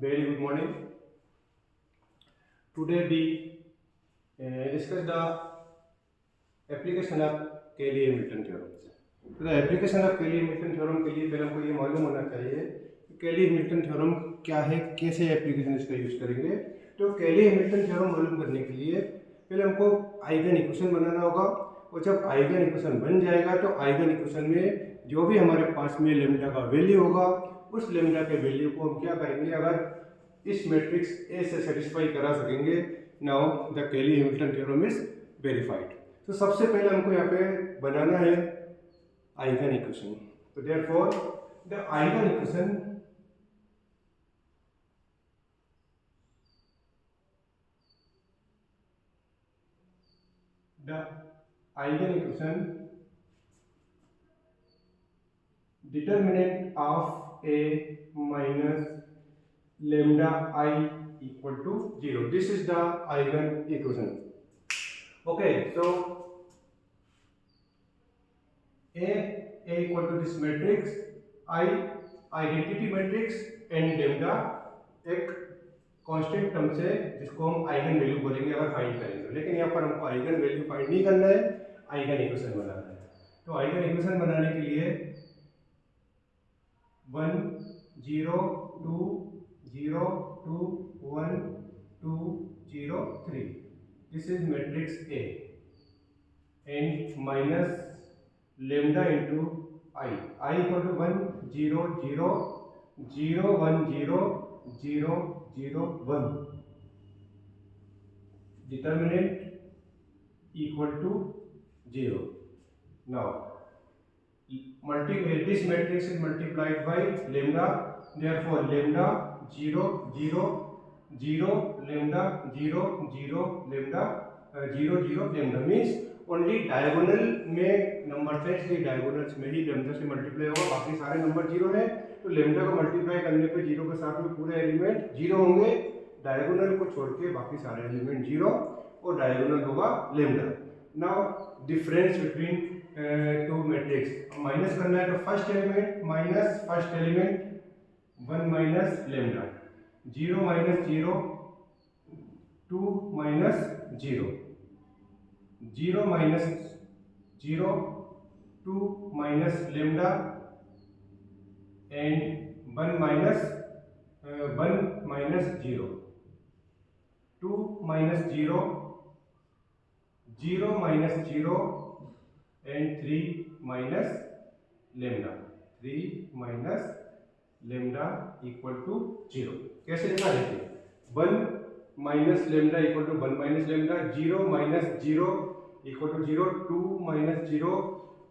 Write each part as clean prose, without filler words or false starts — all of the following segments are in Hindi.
Very good morning. Today we discuss the application of Cayley-Hamilton theorem. तो the application of Cayley-Hamilton theorem के लिए पहले हमको ये मालूम होना चाहिए कि Cayley-Hamilton theorem क्या है, कैसे एप्लीकेशन इसका यूज करेंगे। तो Cayley-Hamilton theorem मालूम करने के लिए पहले हमको आइगन इक्वेशन बनाना होगा, और जब आइगन इक्वेशन बन जाएगा तो आइगन इक्वेशन में जो भी हमारे पास में लेमडा का वैल्यू होगा उस लेमडा के वैल्यू को हम क्या करेंगे, अगर इस मैट्रिक्स ए से सेटिस्फाई करा सकेंगे, now the Cayley-Hamilton theorem is verified. तो सबसे पहले हमको यहाँ पे बनाना है आइगन इक्वेशन। तो therefore the eigen equation determinant of A minus lambda I equal to 0. This is the eigen equation. Okay, so A equal to this matrix, I identity matrix and lambda एक कांस्टेंट टर्म से जिसको हम आइगन वैल्यू बोलेंगे अगर फाइंड करेंगे। लेकिन यहाँ पर हमको आइगन वैल्यू फाइंड नहीं करना है, आइगन इक्वेशन बनाना है। तो आइगन इक्वेशन बनाने के लिए 1 0 2 0 2 1 2 0 3, this is matrix A, and minus lambda into I equal to 1 0 0 0 1 0 0 0 1, determinant equal to 0. Now this matrix is multiplied by lambda, therefore lambda 0 0 0 lambda 0 0 lambda 0 0 lambda means only diagonal में नंबर है, इसलिए डायगोनल्स में ही लैम्डा से मल्टीप्लाई होगा, बाकी सारे नंबर जीरो है। तो लैम्डा को मल्टीप्लाई करने पे जीरो के साथ में पूरे एलिमेंट जीरो होंगे, डायगोनल को छोड़ के बाकी सारे एलिमेंट जीरो, और डायगोनल होगा lambda. Now difference between two matrix minus करना है, तो first element minus first element 1 minus lambda, 0 minus 0 2 minus 0 0 minus 0 2 minus lambda and 1 minus 0 2 minus 0 0 minus 0 and 3 minus lambda, 3 minus lambda equal to 0। कैसे लिखा देखिए, 1 minus lambda equal to 1 minus lambda, 0 minus 0 equal to 0, 2 minus 0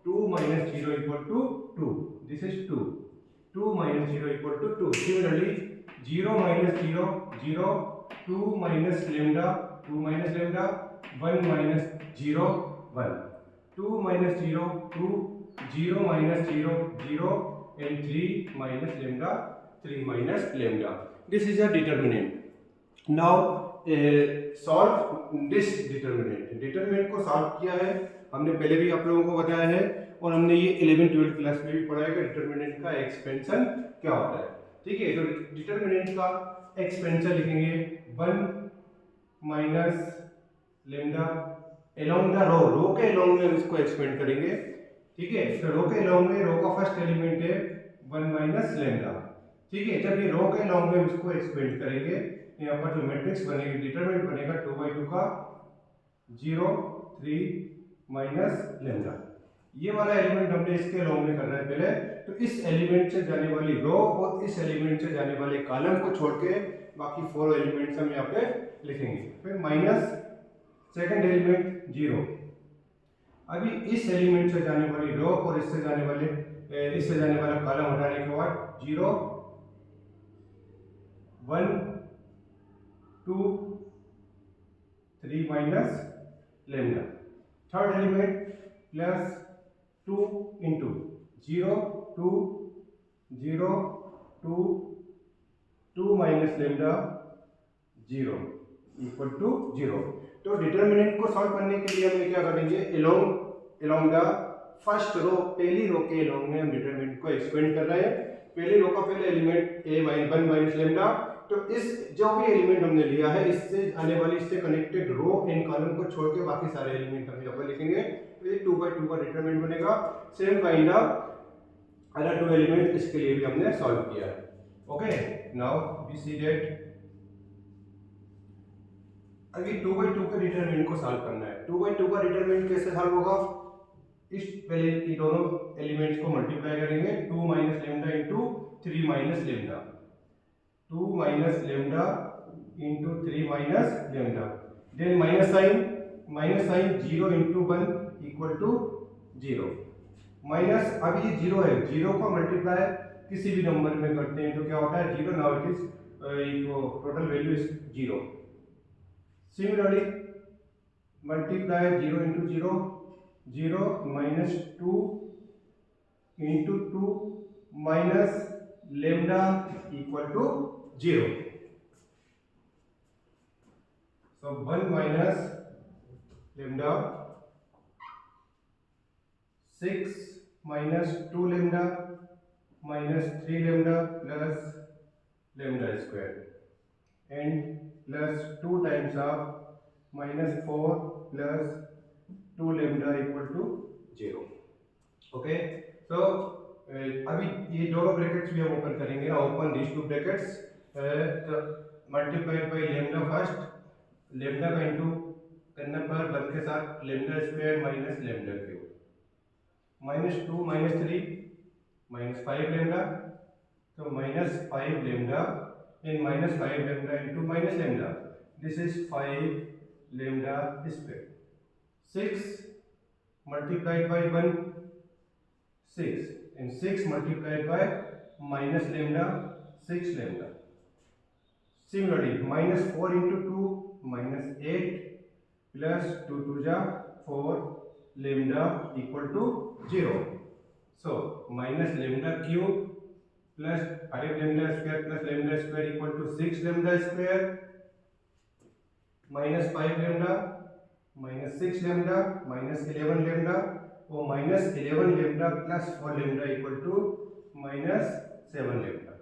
2 minus 0 equal to 2, this is 2, 2 minus 0 equal to 2। Similarly 0 minus 0 0 2 minus lambda 2 minus lambda 1 minus 0 1, 2 minus 0 2 0 minus 0 0 and 3 minus lambda 3 minus lambda. This is a determinant. Now solve this determinant. determinant को सॉल्व किया है हमने, पहले भी आप लोगों को बताया है, और हमने ये 11-12 क्लास में भी पढ़ा है कि डिटरमिनेंट का एक्सपेंशन क्या होता है। ठीक है, तो डिटरमिनेंट का एक्सपेंशन लिखेंगे 1 minus lambda along the row के अलोंग में इसको एक्सपेंड करेंगे। ठीक है, तो रो के लॉन्ग में रो का फर्स्ट एलिमेंट है 1 माइनस लेमडा। ठीक है, जब ये रो के लॉन्ग में इसको एक्सपेंड करेंगे, यहाँ पर जो मैट्रिक्स बनेगी, डिटरमिनेंट बनेगा 2/2 का 0 3 माइनस लेमडा। ये वाला एलिमेंट हमने इसके लॉन्ग में करना है पहले, तो इस एलिमेंट से जाने वाली रो और इस एलिमेंट से जाने वाले कॉलम को छोड़ के बाकी 4 एलिमेंट्स हम यहाँ पे लिखेंगे। फिर माइनस सेकेंड एलिमेंट 0, अभी इस एलिमेंट से जाने वाली रो और इससे जाने वाला कॉलम हटाने के बाद 0 1 2 3 minus lambda, third element plus 2 into 0 2 0 2 2 minus lambda 0 equal to 0। तो डिटरमिनेंट को सॉल्व करने के लिए हम क्या करेंगे, अलोंग द फर्स्ट रो, पहली रो के अलोंग में हम डिटरमिनेंट को एक्सपेंड कर रहे हैं। पहली रो का पहले एलिमेंट a 1 माइनस लेमडा, तो इस जो भी एलिमेंट हमने लिया है इससे आने वाली इससे कनेक्टेड रो एंड कॉलम को छोड़ के बाकी सारे एलिमेंट हम यहाँ पर लिखेंगे, तो ये 2/2 का डिटरमिनेंट बनेगा। Same kind of other 2 element इसके लिए भी हमने सॉल्व किया है। Okay, now we see that अभी 2/2 के डिटरमिनेंट को सॉल्व करना है। 2/2 का डिटरमिनेंट कैसे सॉल्व होगा? इस पहले ये दोनों एलिमेंट्स को मल्टीप्लाई करेंगे, 2 minus lambda into 3 minus lambda, 2 minus lambda into 3 minus lambda, then minus sign 0 into 1 equal to 0, minus, अब ये 0 है, 0 का मल्टीप्लाई किसी भी नंबर में करते हैं तो क्या होता है 0, now it is total value is 0। Similarly multiply 0 into 0, 0 minus 2 into 2 minus lambda equal to 0, so 1 minus lambda, 6 minus 2 lambda minus 3 lambda plus lambda square and plus 2 times of minus 4 plus 2 lambda equal to 0। Okay, so अभी ये दोनों ब्रैकेट्स भी हम ओपन करेंगे ना, ओपन दिस टू ब्रैकेट्स, तो multiplied by lambda first, lambda का इंटू करने पर 1 के साथ lambda square minus lambda cube, minus 2 minus 3 minus 5 lambda, तो minus 5 lambda in minus 5 lambda into minus lambda, this is 5 lambda square, 6 multiplied by 1 6 and 6 multiplied by minus lambda 6 lambda, similarly minus 4 into 2 minus 8 plus 2 to the 4 lambda equal to 0, so minus lambda cube plus 5 lambda square plus lambda square equal to 6 lambda square minus 5 lambda minus 6 lambda minus 11 lambda, वो minus 11 lambda plus 4 lambda equal to minus 7 lambda,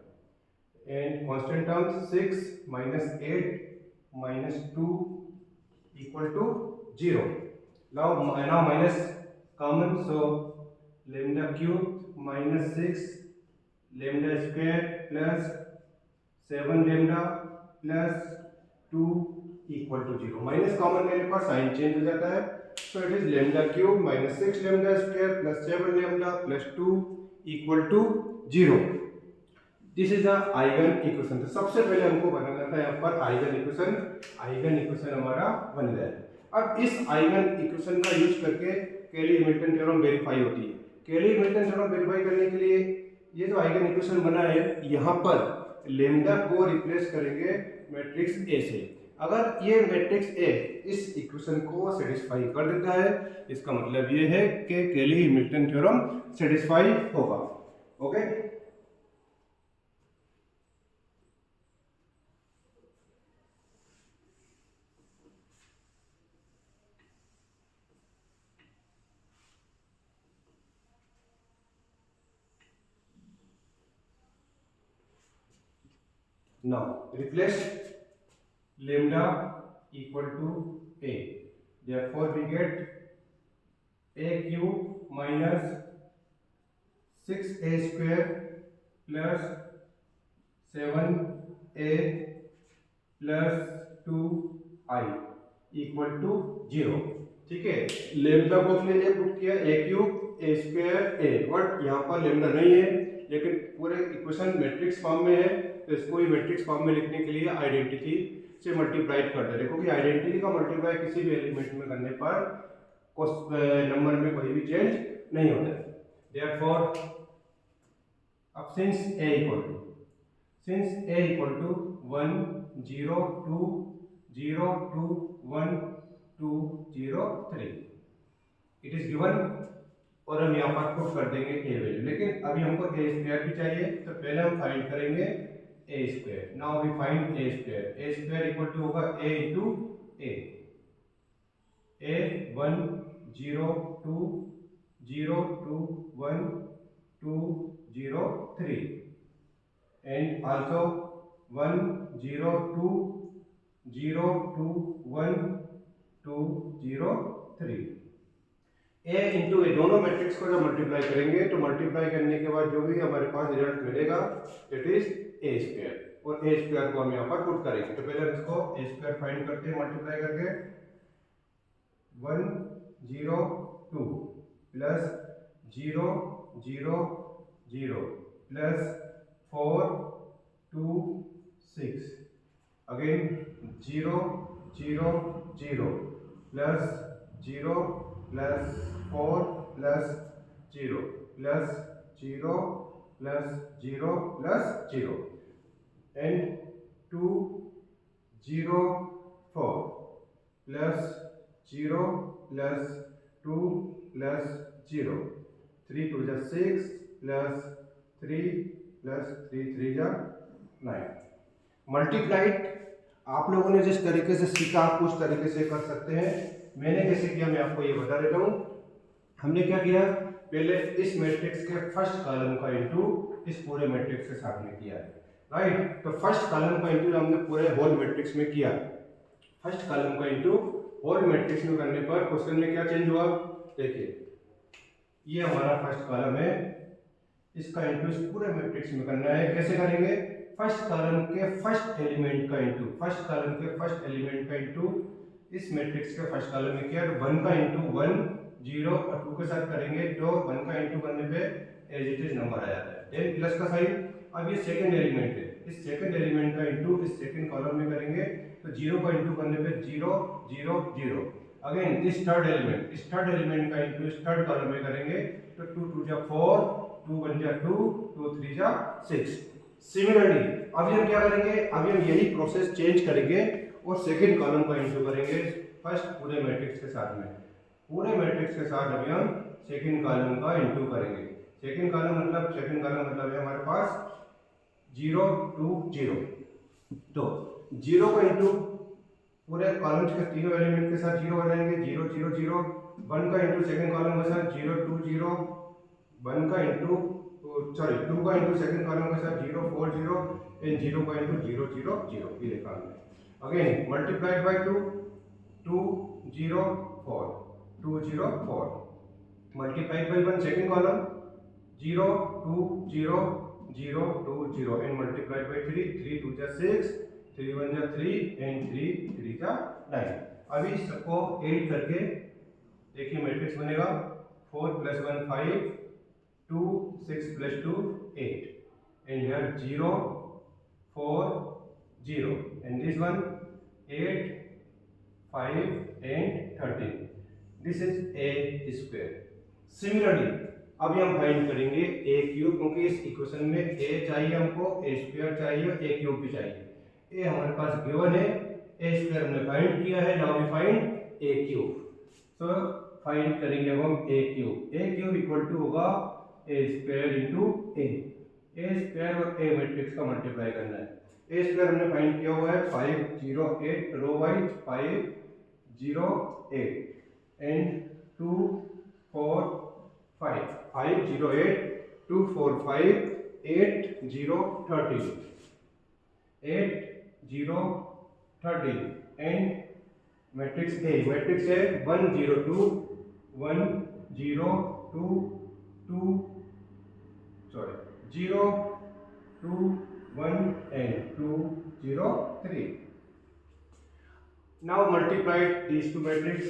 and constant terms 6 minus 8 minus 2 equal to 0, now minus common, so lambda cube minus 6 lambda square plus 7 lambda plus 2 equal to 0, minus common लेने पर साइन चेंज हो जाता है, so it is lambda cube minus 6 lambda square plus 7 lambda plus 2 equal to 0। This is the eigen equation. तो सबसे पहले हमको बनाना था यहाँ पर आइगन इक्वेशन, आइगन इक्वेशन हमारा बन गया। अब इस आइगन इक्वेशन का यूज करके कैली-हैमिल्टन थ्योरम वेरीफाई होती है। कैली-हैमिल्टन थ्योरम वेरीफाई करने के लिए ये जो आइगन इक्वेशन बना है यहाँ पर लेमडा को रिप्लेस करेंगे मैट्रिक्स ए से। अगर ये मैट्रिक्स ए इस इक्वेशन को सेटिस्फाई कर देता है, इसका मतलब ये है कि कैली-हैमिल्टन थ्योरम सेटिस्फाई होगा। Okay, now replace lambda equal to a, therefore we get a cube minus 6a square plus 7a plus 2i equal to 0। ठीक है, लेमडा को हमने ए पुट किया, a cube a square a, but यहाँ पर लेमडा नहीं है लेकिन पूरे इक्वेशन मैट्रिक्स फॉर्म में है, तो इसको ही मैट्रिक्स फॉर्म में लिखने के लिए आइडेंटिटी से मल्टीप्लाई कर दे। देखो कि आइडेंटिटी का मल्टीप्लाई किसी भी एलिमेंट में करने पर नंबर में कोई भी चेंज नहीं होता है। देयरफॉर अब since a equal to 1 0 2 0 2 1 2 0 3 it is given, और हम यहाँ पर पुट कर देंगे a वैल्यू। लेकिन अभी हमको a स्क्वायर भी चाहिए, तो पहले हम फाइंड करेंगे a square. Now we find a square equal to होगा a into a 1 0 2 0 2 1 2 0 3 and also 1 0 2 0 2 1 2 0 3। A into ए दोनों मैट्रिक्स को जब मल्टीप्लाई करेंगे तो मल्टीप्लाई करने के बाद जो भी हमारे पास रिजल्ट मिलेगा इट इज ए स्क्वायर, और ए स्क्वायर को हम यहाँ पर पुट करेंगे। तो पहले इसको ए स्क्वायर फाइंड करते हैं मल्टीप्लाई करके। 1 0 2 plus 0 0 0 plus 4 2 6 again 0 0 0 plus 0 plus 4 plus 0 plus 0 plus 0 plus 0 and 2 0 4 plus 0 plus 2 plus 0 3 2 जा 6 प्लस 3 प्लस 3 3 जा 9। मल्टीप्लाइड आप लोगों ने जिस तरीके से सीखा आप उस तरीके से कर सकते हैं। मैंने कैसे किया मैं आपको ये बता देता हूँ। हमने क्या किया, पहले इस मैट्रिक्स के फर्स्ट कॉलम का इंटू इस पूरे मैट्रिक्स के साथ में किया है, राइट। तो फर्स्ट कॉलम का इंटू हमने पूरे होल मैट्रिक्स में किया। फर्स्ट कॉलम का इंटू होल मैट्रिक्स में करने पर क्वेश्चन में क्या चेंज हुआ, देखिए ये हमारा फर्स्ट कॉलम है, इसका इंटू इस पूरे मैट्रिक्स में करना है। कैसे करेंगे, फर्स्ट कॉलम के फर्स्ट एलिमेंट का इंटू, फर्स्ट कॉलम के फर्स्ट एलिमेंट का इंटू इस मैट्रिक्स के फर्स्ट कॉलम में किया, तो 1 का इंटू 1 0 और 2 के साथ करेंगे तो 1 का इंटू करने पे एज इट इज नंबर आ जाता है, देन प्लस का साइन। अब ये सेकंड एलिमेंट है, इस सेकंड एलिमेंट का इंटू इस सेकंड कॉलम में करेंगे तो 0 का इंटू करने पे 0 0 0। अगेन दिस थर्ड एलिमेंट, इस थर्ड एलिमेंट का इंटू इस थर्ड कॉलम में करेंगे तो 2 2 जा 4 2 1 जा 2 2 3 जा 6। सिमिलरली अभी हम क्या करेंगे, अभी हम यही प्रोसेस चेंज करेंगे और सेकंड कॉलम का इंटू करेंगे फर्स्ट पूरे मैट्रिक्स के साथ में। पूरे मैट्रिक्स के साथ अभी हम सेकंड कॉलम का इंटू करेंगे। सेकंड कॉलम मतलब है हमारे पास 0 2 0, तो 0 का इंटू पूरे कॉलम्स के तीनों एलिमेंट के साथ 0 हो जाएंगे, 0 0 0। 1 का इंटू सेकंड कॉलम के साथ 0 2 0, 1 का इंटू 2 का इंटू सेकंड कॉलम के साथ 0 4 0 एंड 0 का इंटू 0 0 0 ये लिखा हमने। Again multiplied by 2 2 0 4 2 0 4 multiplied by 1 second column 0 2 0 0 2 0 and multiplied by 3 3 2 जा 6 3 1 जा 3 एंड 3 3 जा 9। अभी सबको ऐड करके देखिए मैट्रिक्स बनेगा 4 + 1 5 2 6 + 2 8 and here 0 4 0 and this one 8 5 and 13, this is a square। Similarly अभी हम फाइंड करेंगे a क्यूब, क्योंकि इस इक्वेशन में a चाहिए हमको, a स्क्वायर चाहिए, a क्यूब भी चाहिए। a हमारे पास गिवन है, a स्क्वायर हमने फाइंड किया है, now we find a cube. So find करेंगे अब हम a cube. a cube equal to होगा a square into a square और a मैट्रिक्स का मल्टीप्लाई करना है। a स्क्वायर हमने फाइंड किया हुआ है 5 0 8 row wise 5 0 8 and 2 4 5 5 0 8 2 4 5 8 0 13 8 0 13 and matrix है 1 0 2 1 0 2 2 0 2 1 and 2 0 3। now multiply these two matrix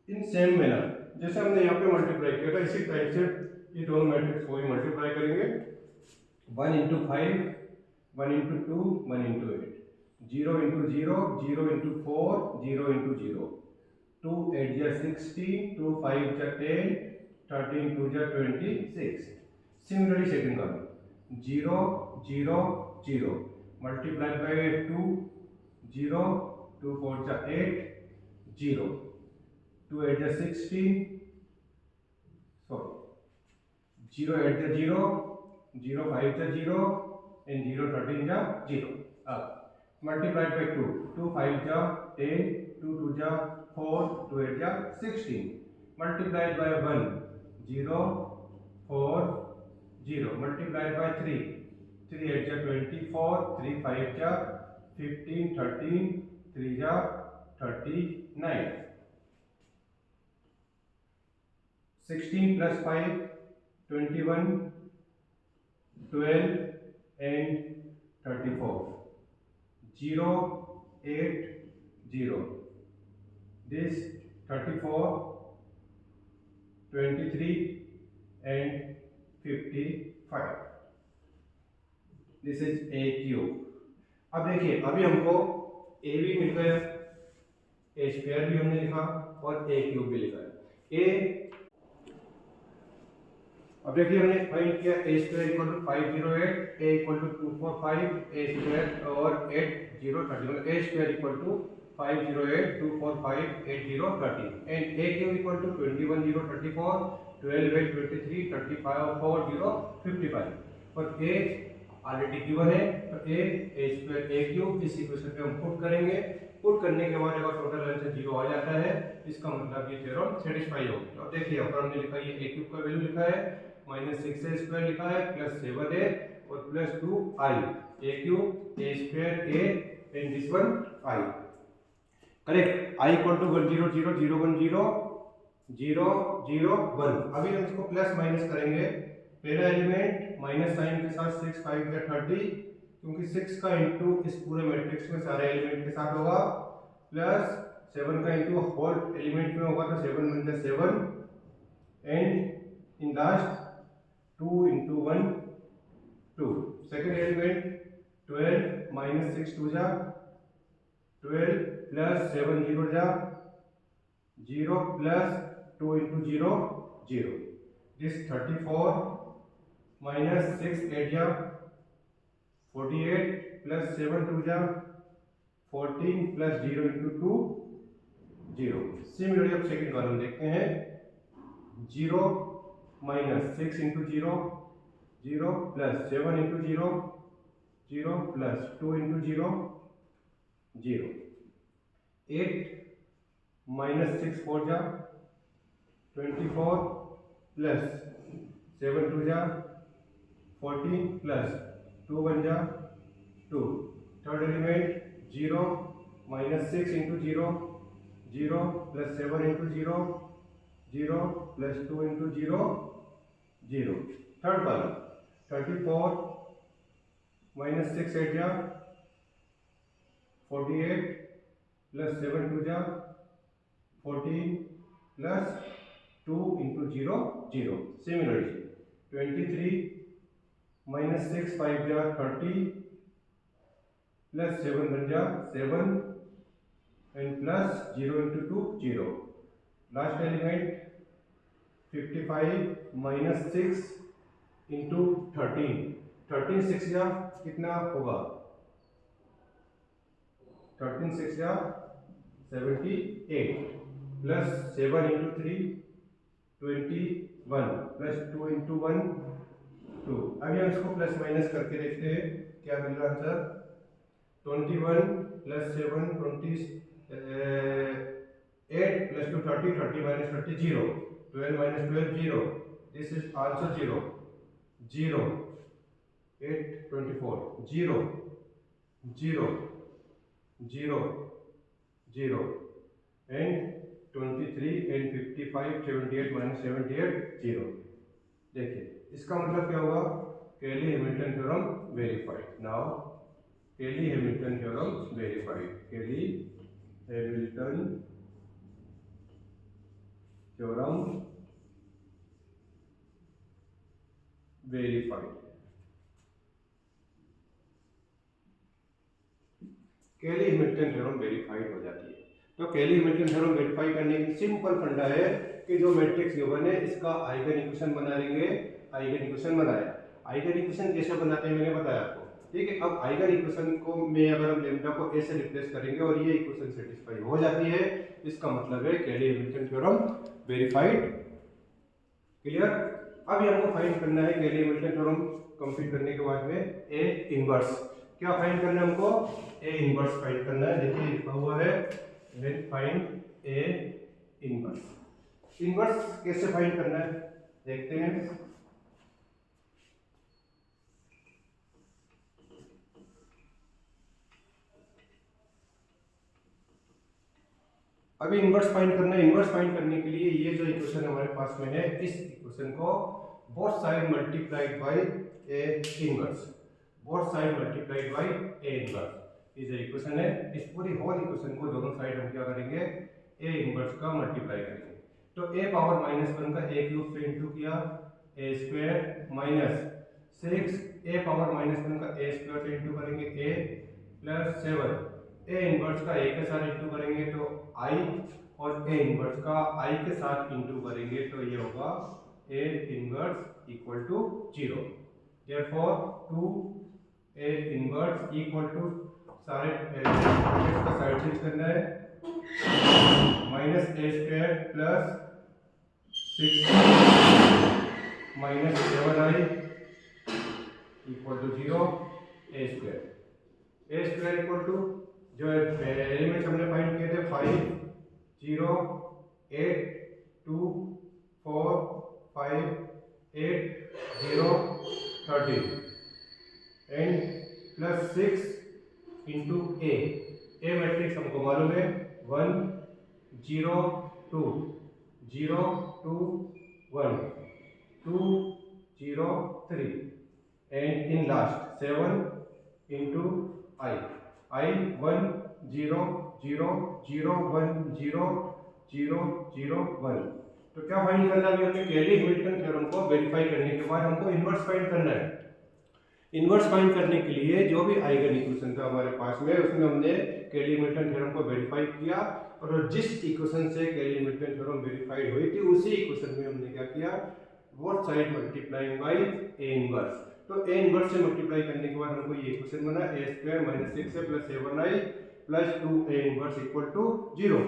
in same manner, जैसे हमने यहाँ पे मल्टीप्लाई किया था इसी टाइप से ये दोनों मैट्रिक्स को भी मल्टीप्लाई करेंगे। 1 into 5 1 into 2 1 into 8 0 into 0 0 into 4 0 into 0 2 8 जा 16 2 5 जा 10 13 2 जा 26। Similarly second column 0 0 0 multiplied by 2 0 2 4 जा 8 0 2 8 जा 16 sorry 0 8 जा 0 0 5 जा 0 and 0 13 जा 0। अब multiplied by 2 2 5 जा 10 2 2 जा 4 2 8 जा 16 multiplied by 1 0 4 0 multiplied by 3 3 8 जा 24, 3 5 जा 15, 13, 3 जा 39, 16 plus 5 21, 12 and 34, 0 8 0, this 34, 23 and 55, this is a cube. अब देखिए अभी हमको ए भी मिल गया, ए स्क्वायर भी हमने लिखा और ए क्यूब भी लिखा है। ए अब देखिए हमने फाइंड किया A square equal to 508, A equal to 245, A square और 8030, मतलब A square equal to 508 245 8030 and A cube equal to 21034 12823 354 और ए ऑलरेडी गिवन है, तो ए स्क्वायर ए क्यूब इस इक्वेशन पे हम पुट करेंगे। पुट करने के बाद अगर टोटल आंसर 0 आ जाता है, इसका मतलब ये थ्योरम सेटिस्फाई हो गया। अब देखिए ऊपर हमने लिखा ये ए क्यूब का वैल्यू लिखा है -6a स्क्वायर लिखा है प्लस 7a और plus 2i, A cube A square A and this one i, correct. i equal to 1 0 0 0 1 0 0 0 1। अभी हम इसको प्लस माइनस करेंगे, पहला एलिमेंट माइनस साइन के साथ 6 5 या 30, क्योंकि 6 का इंटू इस पूरे मैट्रिक्स में सारे एलिमेंट के साथ होगा, प्लस 7 का इंटू होल एलिमेंट में होगा तो 7 1 जा 7 and in last 2 into 1 2, second element 12 minus 6 2 जा 12 प्लस 7 0 जा 0 प्लस 2 into 0 0, दिस 34 माइनस 6 8 जा 48 प्लस 7 2 जा 14 प्लस 0 into 2 0। सिमिलरली अब सेकंड कॉलम देखते हैं, 0 minus 6 into 0 0 plus 7 into 0 0 plus 2 into 0 0, 8 minus 6 4 जा 24 प्लस 7 2 जा 14 प्लस 2 1 जा 2, third element 0 minus 6 into 0 0 plus 7 into 0 0 plus 2 into 0 0, third column 34 minus 6 8 जा 48 प्लस 7 2 जा 14 प्लस 2 into 0 0। सिमिलरली 23 माइनस 6 5 जा 30 प्लस 7 1 जा 7 and plus 0 into 2 0, last element 55 minus 6 into 13 13 6 जा कितना होगा, 13 6 जा 78 प्लस 7 into 3 21 प्लस 2 into 1 2। अभी हम इसको प्लस माइनस करके देखते हैं क्या मिल रहा answer, 21 plus 7 28 plus 2 30 30 minus 30 0, 12 minus 12 0, this is also 0 0 8 24 0 0 0 0 and 23 and 55 78 minus 78 0। देखिए इसका मतलब क्या होगा, केली हैमिल्टन थ्योरम वेरीफाइड। नाउ केली हैमिल्टन थ्योरम वेरीफाइड, केली हैमिल्टन थ्योरम वेरीफाइड। केली हैमिल्टन थ्योरम वेरीफाइड हो जाती है। तो केली हैमिल्टन थ्योरम वेरीफाई करने की सिंपल फंडा है कि जो मैट्रिक्स गिवन है इसका आइगन इक्वेशन बना लेंगे, आइगन इक्वेशन बनाया। आइगन इक्वेशन कैसे बनाते हैं मैंने बताया आपको, ठीक है। अब आइगन इक्वेशन को में अगर हम लैम्डा को ए से रिप्लेस करेंगे और ये इक्वेशन सेटिस्फाई हो जाती है, इसका मतलब है केली हैमिल्टन थ्योरम वेरीफाइड। क्लियर। अब ये हमको फाइंड करना है केली हैमिल्टन थ्योरम कंप्लीट करने के बाद में ए इनवर्स। क्या फाइंड करना है हमको, ए इनवर्स फाइंड करना है। देखिए लिखा हुआ है let find A inverse. Inverse कैसे फाइंड करना है देखते हैं। अभी इन्वर्स फाइंड करना है। इन्वर्स फाइंड करने के लिए ये जो इक्वेशन हमारे पास में है, इस इक्वेशन को both side multiplied by A inverse, both side multiplied by A inverse, ये जो इक्वेशन है, इस पूरी होल इक्वेशन को दोनों साइड हम क्या करेंगे, ए इनवर्स का मल्टीप्लाई करेंगे। तो ए पावर -1 का ए क्यूब से इंटू किया, A square minus 6, A power -1 का ए स्क्वायर से इंटू करेंगे ए प्लस 7, ए इनवर्स का ए के साथ इंटू करेंगे तो आई, और ए इनवर्स का आई के साथ इंटू करेंगे तो ये होगा A inverse equal to 0। Therefore 2 A inverse equal to, सारे एलिमेंट्स का साइड चेंज करना है, minus A square plus 6 minus 7i equal to 0, A square equal to, जो एलिमेंट्स हमने फाइंड किए थे 5 0 8 2 4 5 8 0 13 and plus 6 into A matrix हमको मालूम है 1 0 2 0 2 1 2 0 3 एंड इन लास्ट 7 इंटू आई 1 0 0 0 1 0 0 0 1। तो क्या फाइंड करना है, हमें कैली हैमिल्टन थ्योरम को वेरीफाई करने के बाद हमको इनवर्स फाइंड करना है। इनवर्स फाइंड करने के लिए जो भी आइगन इक्वेशन था हमारे पास में, उसमें हमने कैली हैमिल्टन थ्योरम को वेरीफाई किया, और जिस इक्वेशन से कैली हैमिल्टन थ्योरम वेरीफाइड हुई थी उसी इक्वेशन में हमने क्या किया, both side multiplying by A inverse. तो ए इनवर्स से मल्टीप्लाई करने के बाद हमको ये इक्वेशन बना, A square minus 6 plus 7i plus 2 A inverse equal to 0।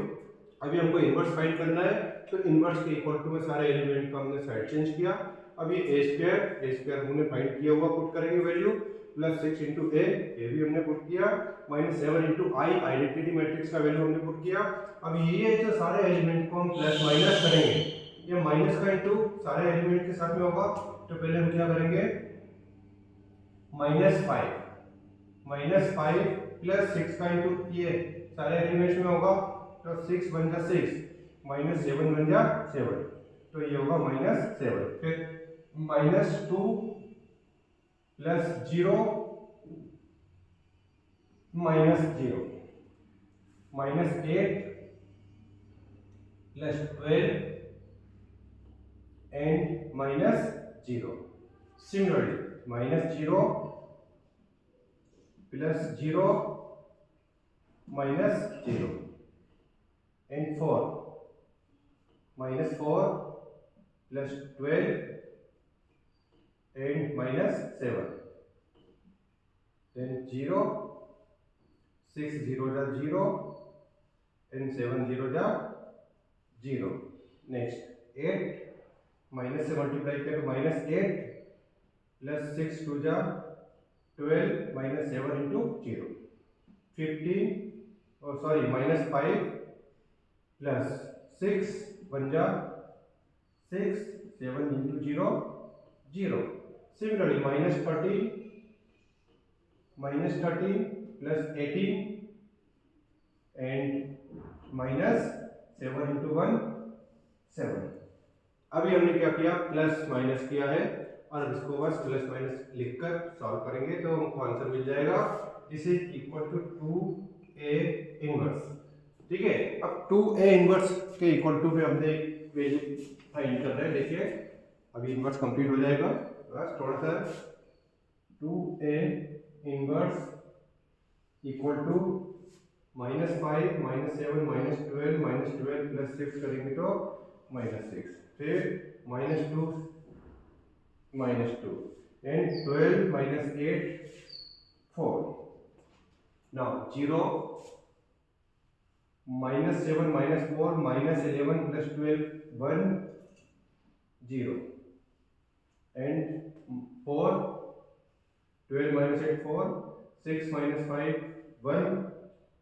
अभी हमको इनवर्स फाइंड करना है, तो इनवर्स के इक्वल टू में सारे एलिमेंट का हमने साइड चेंज किया। अभी ए स्क्वायर हमने फाइंड किया हुआ पुट करेंगे वैल्यू, प्लस 6 इंटू ए भी हमने पुट किया, माइनस 7 इंटू आई आइडेंटिटी मैट्रिक्स का वैल्यू हमने पुट किया। अब ये जो सारे एलिमेंट को हम प्लस माइनस करेंगे, ये माइनस का इंटू सारे एलिमेंट के साथ में होगा, तो पहले हम क्या करेंगे, -5 प्लस 6 का इंटू ये सारे एलिमेंट्स में होगा, तो 6 बन जा 6 माइनस 7 बन जा 7, तो ये होगा -7। फिर -2 plus 0 -0 -8 plus 12 and -0। Similarly -0 plus 0 -0 and 4 -4 plus 12 and -7, then 0 6 0 जा 0 and 7 0 जा 0। नेक्स्ट 8 माइनस से मल्टीप्लाई करें तो -8 प्लस 6 2 जा 12 -7 इंटू 0 15, और सॉरी -5 प्लस 6 बन जा 6 7 into 0 0। Similarly -13 plus 18 and -7 into 1 7। अभी हमने क्या किया, प्लस माइनस किया है, और इसको बस प्लस माइनस लिखकर सॉल्व करेंगे तो हमको आंसर मिल जाएगा। This is equal to 2a inverse. ठीक है, अब 2a इनवर्स के इक्वल टू पे हमने वैल्यू फाइंड कर रहे हैं। देखिए अभी इनवर्स कंप्लीट हो जाएगा, बस थोड़ा सा 2a inverse equal to -5 -7 -12 plus 6 करेंगे तो -6, फिर -2 एंड 12 -8 4। नाउ 0 -7 -4 -11 प्लस 12 1 0 एंड 4 12 -8 4 6 -5 1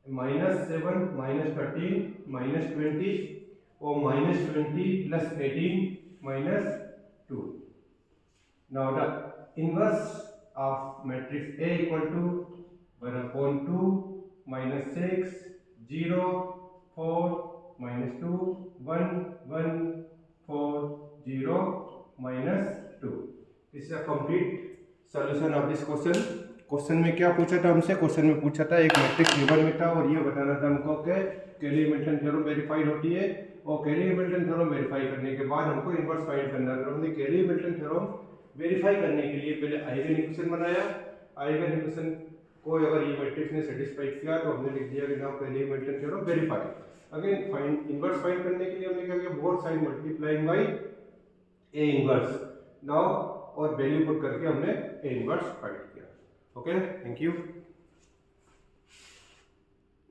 -7 -13 -20 और -20 plus 18 -2। Now the inverse of matrix A equal to 1/2 -6 0 4 -2 1 1 4 0 -2। This is a complete solution of this question. Question में क्या पूछा था हमसे? क्वेश्चन में पूछा था एक मैट्रिक्स गिवन में था और ये बताना था हमको कि कैली-हैमिल्टन थ्योरम वेरीफाइड होती है और कैली-हैमिल्टन थ्योरम वेरीफाई करने के बाद हमको इनवर्स फाइंड करना था। हमने कैली-हैमिल्टन थ्योरम वेरीफाई करने के लिए पहले आइगन इक्वेशन बनाया। आइगन इक्वेशन को अगर ये मैट्रिक्स ने सेटिस्फाई किया तो हमने लिख दिया कि now Cayley Hamilton theorem verified. Again find inverse find करने के लिए हमने क्या किया? Both side multiplying by A inverse. Now और वैल्यू पुट करके हमने ए इनवर्स फाइंड किया। Okay, thank you.